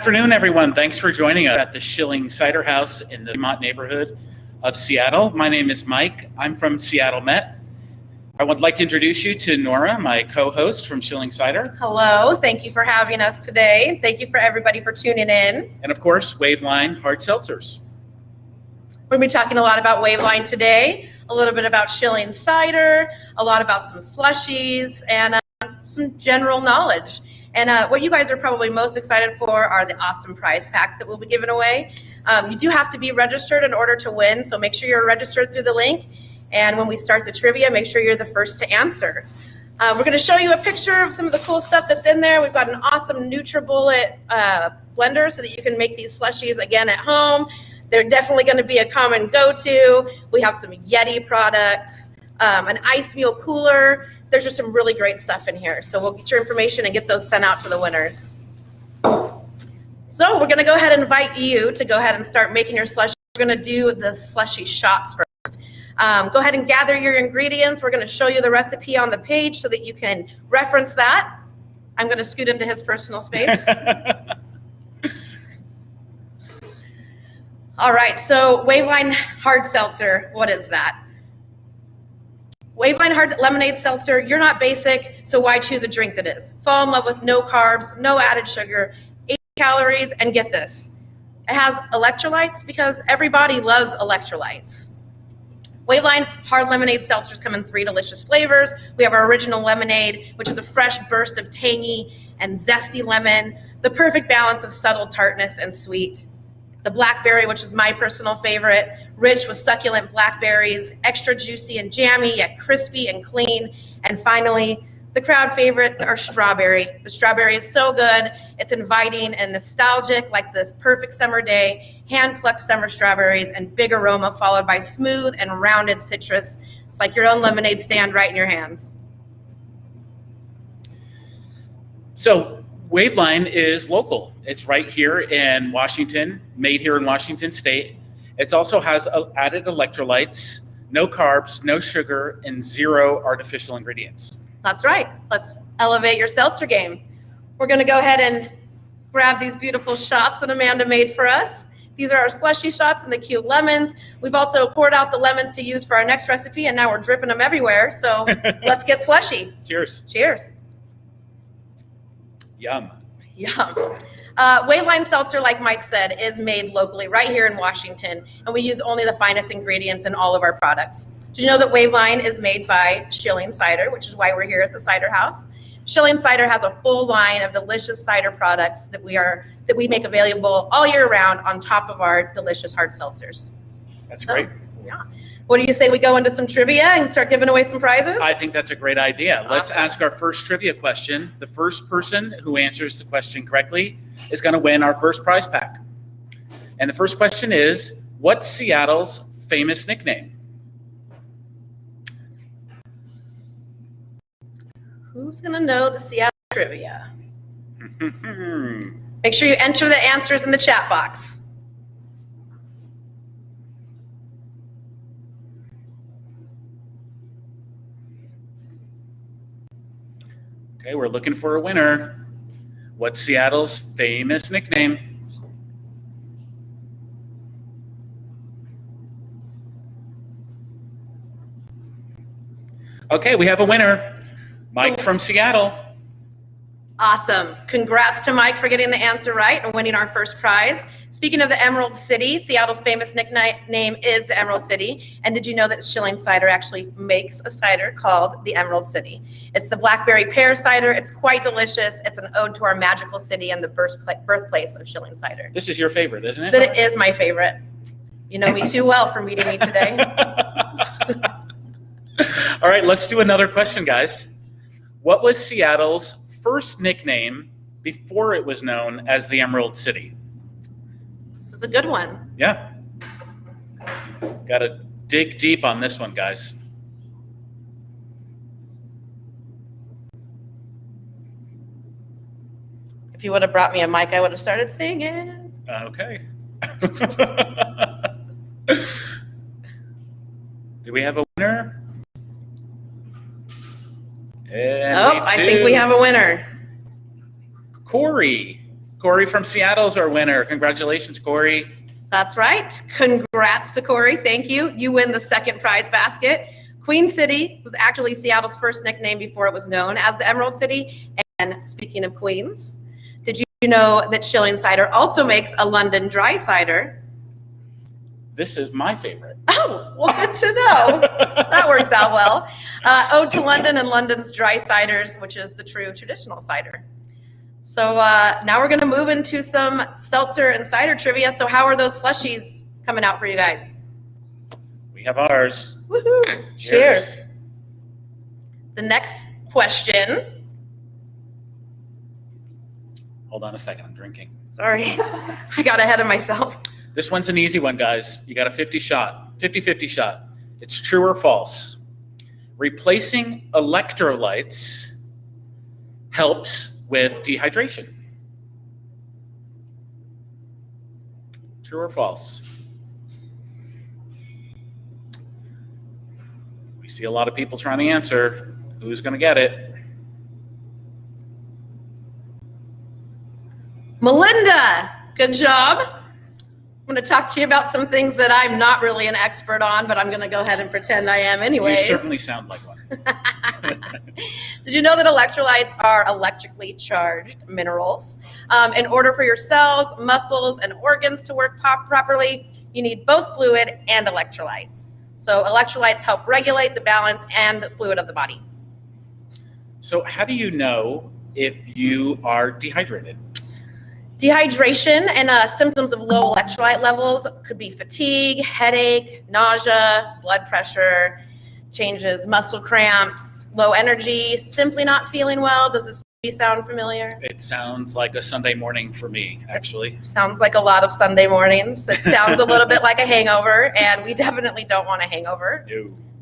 afternoon, everyone. Thanks for joining us at the Schilling Cider House in the Vermont neighborhood of Seattle. My name is Mike. I'm from Seattle Met. I would like to introduce you to Nora, my co-host from Schilling Cider. Hello. Thank you for having us today. Thank you for everybody for tuning in. And of course, Waveline Hard Seltzers. We're going to be talking a lot about Waveline today, a little bit about Schilling Cider, a lot about some slushies, and some general knowledge. And what you guys are probably most excited for are the awesome prize pack that we'll be giving away. You do have to be registered in order to win, so make sure you're registered through the link. And when we start the trivia, make sure you're the first to answer. We're going to show you a picture of some of the cool stuff that's in there. We've got an awesome NutriBullet blender so that you can make these slushies again at home. They're definitely going to be a common go-to. We have some Yeti products, an ice mule cooler. There's just some really great stuff in here. So we'll get your information and get those sent out to the winners. So we're going to go ahead and invite you to go ahead and start making your slushie. We're going to do the slushie shots first. Go ahead and gather your ingredients. We're going to show you the recipe on the page so that you can reference that. I'm going to scoot into his personal space. All right, so Waveline Hard Seltzer, what is that? Waveline Hard Lemonade Seltzer, you're not basic, so why choose a drink that is? Fall in love with no carbs, no added sugar, 8 calories, and get this. It has electrolytes because everybody loves electrolytes. Waveline Hard Lemonade Seltzers come in 3 delicious flavors. We have our original lemonade, which is a fresh burst of tangy and zesty lemon, the perfect balance of subtle tartness and sweet. The blackberry, which is my personal favorite, rich with succulent blackberries, extra juicy and jammy, yet crispy and clean. And finally, the crowd favorite, our strawberry. The strawberry is so good. It's inviting and nostalgic, like this perfect summer day, hand-plucked summer strawberries and big aroma followed by smooth and rounded citrus. It's like your own lemonade stand right in your hands. So Waveline is local. It's right here in Washington, made here in Washington State. It also has added electrolytes, no carbs, no sugar, and 0 artificial ingredients. That's right. Let's elevate your seltzer game. We're going to go ahead and grab these beautiful shots that Amanda made for us. These are our slushy shots and the cute lemons. We've also poured out the lemons to use for our next recipe, and now we're dripping them everywhere. So let's get slushy. Cheers. Cheers. Yum. Yum. Waveline Seltzer, like Mike said, is made locally right here in Washington, and we use only the finest ingredients in all of our products. Did you know that Waveline is made by Schilling Cider, which is why we're here at the Cider House? Schilling Cider has a full line of delicious cider products that we make available all year round on top of our delicious hard seltzers. That's great. Yeah. What do you say we go into some trivia and start giving away some prizes? I think that's a great idea. Awesome. Let's ask our first trivia question. The first person who answers the question correctly is going to win our first prize pack. And the first question is, what's Seattle's famous nickname? Who's going to know the Seattle trivia? Make sure you enter the answers in the chat box. Okay, we're looking for a winner. What's Seattle's famous nickname? Okay, we have a winner. Mike from Seattle. Awesome. Congrats to Mike for getting the answer right and winning our first prize. Speaking of the Emerald City, Seattle's famous nickname is the Emerald City. And did you know that Schilling Cider actually makes a cider called the Emerald City? It's the blackberry pear cider. It's quite delicious. It's an ode to our magical city and the birthplace of Schilling Cider. This is your favorite, isn't it? That it is my favorite. You know me too well for meeting me today. All right, let's do another question, guys. What was Seattle's first nickname before it was known as the Emerald City? This is a good one. Yeah. Got to dig deep on this one, guys. If you would have brought me a mic, I would have started singing. Okay. Do we have a winner? And I think we have a winner. Corey. Corey from Seattle is our winner. Congratulations, Corey. That's right. Congrats to Corey. Thank you. You win the second prize basket. Queen City was actually Seattle's first nickname before it was known as the Emerald City. And speaking of Queens, did you know that Schilling Cider also makes a London dry cider? This is my favorite. Oh, well, good to know. That works out well. Ode to London and London's dry ciders, which is the true traditional cider. So now we're going to move into some seltzer and cider trivia. So how are those slushies coming out for you guys? We have ours. Woohoo! Cheers. The next question. Hold on a second, I'm drinking. Sorry, I got ahead of myself. This one's an easy one, guys. You got a 50-50 shot. It's true or false. Replacing electrolytes helps with dehydration. True or false? We see a lot of people trying to answer. Who's going to get it? Melinda, good job. I'm going to talk to you about some things that I'm not really an expert on, but I'm going to go ahead and pretend I am anyways. You certainly sound like one. Did you know that electrolytes are electrically charged minerals? In order for your cells, muscles, and organs to work properly, you need both fluid and electrolytes. So electrolytes help regulate the balance and the fluid of the body. So how do you know if you are dehydrated? Dehydration and symptoms of low electrolyte levels could be fatigue, headache, nausea, blood pressure, changes, muscle cramps, low energy, simply not feeling well. Does this sound familiar? It sounds like a Sunday morning for me, actually. Sounds like a lot of Sunday mornings. It sounds a little bit like a hangover, and we definitely don't want a hangover.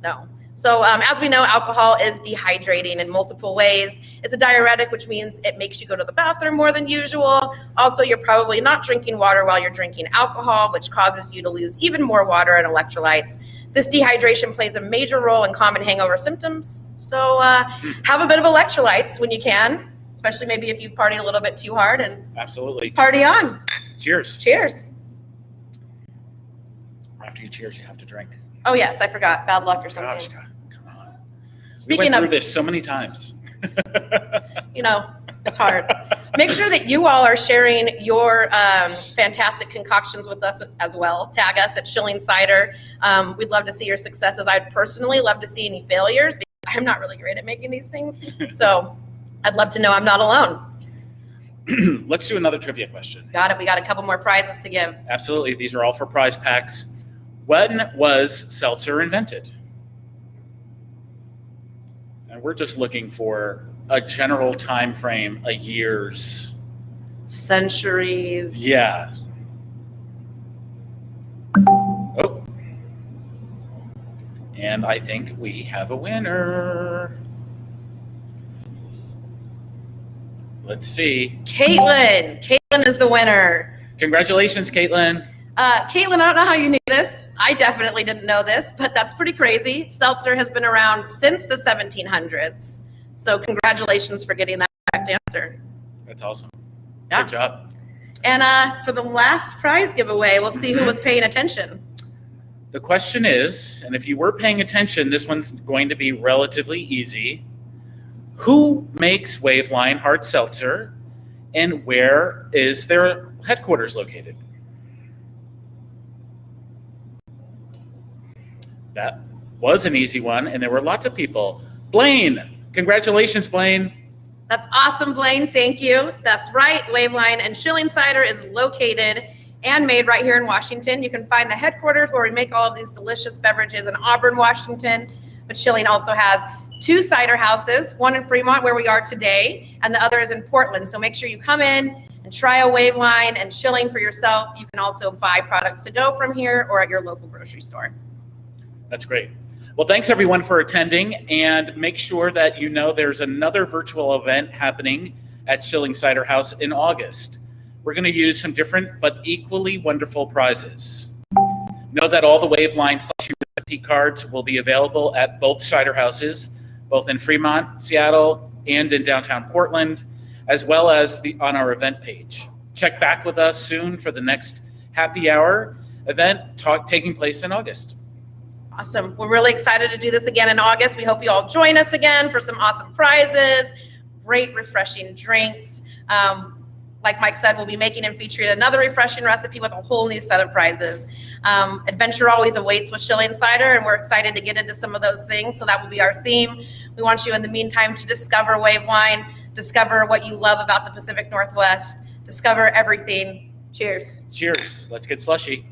No. So as we know, alcohol is dehydrating in multiple ways. It's a diuretic, which means it makes you go to the bathroom more than usual. Also, you're probably not drinking water while you're drinking alcohol, which causes you to lose even more water and electrolytes. This dehydration plays a major role in common hangover symptoms. So have a bit of electrolytes when you can, especially maybe if you've partied a little bit too hard, and absolutely party on. Cheers. Cheers. After you cheers, you have to drink. Oh yes, I forgot. Bad luck or something. Gosh, God, come on. Speaking we went through of this so many times. You know, it's hard. Make sure that you all are sharing your fantastic concoctions with us as well. Tag us at Schilling Cider. We'd love to see your successes. I'd personally love to see any failures, because I'm not really great at making these things. So I'd love to know I'm not alone. Let's do another trivia question. Got it. We got a couple more prizes to give. Absolutely. These are all for prize packs. When was seltzer invented? And we're just looking for a general time frame, a years. Centuries. Yeah. Oh. And I think we have a winner. Let's see. Caitlin. Caitlin is the winner. Congratulations, Caitlin. Caitlin, I don't know how you knew this. I definitely didn't know this, but that's pretty crazy. Seltzer has been around since the 1700s. So congratulations for getting that correct answer. That's awesome. Yeah. Good job. And for the last prize giveaway, we'll see who was paying attention. The question is, and if you were paying attention, this one's going to be relatively easy. Who makes Waveline Hard Seltzer, and where is their headquarters located? That was an easy one, and there were lots of people. Blaine, congratulations, Blaine. That's awesome, Blaine. Thank you. That's right. Waveline and Schilling Cider is located and made right here in Washington. You can find the headquarters where we make all of these delicious beverages in Auburn, Washington. But Schilling also has 2 cider houses, one in Fremont where we are today, and the other is in Portland. So make sure you come in and try a Waveline and Schilling for yourself. You can also buy products to go from here or at your local grocery store. That's great. Well, thanks everyone for attending, and make sure that you know there's another virtual event happening at Schilling Cider House in August. We're going to use some different but equally wonderful prizes. Know that all the Waveline Slushy recipe cards will be available at both cider houses, both in Fremont, Seattle, and in downtown Portland, as well as on our event page. check back with us soon for the next happy hour event taking place in August. Awesome. We're really excited to do this again in August. We hope you all join us again for some awesome prizes, great refreshing drinks. Like Mike said, we'll be making and featuring another refreshing recipe with a whole new set of prizes. Adventure always awaits with Schilling Cider, and we're excited to get into some of those things. So that will be our theme. We want you in the meantime to discover Wave Wine, discover what you love about the Pacific Northwest, discover everything. Cheers. Cheers. Let's get slushy.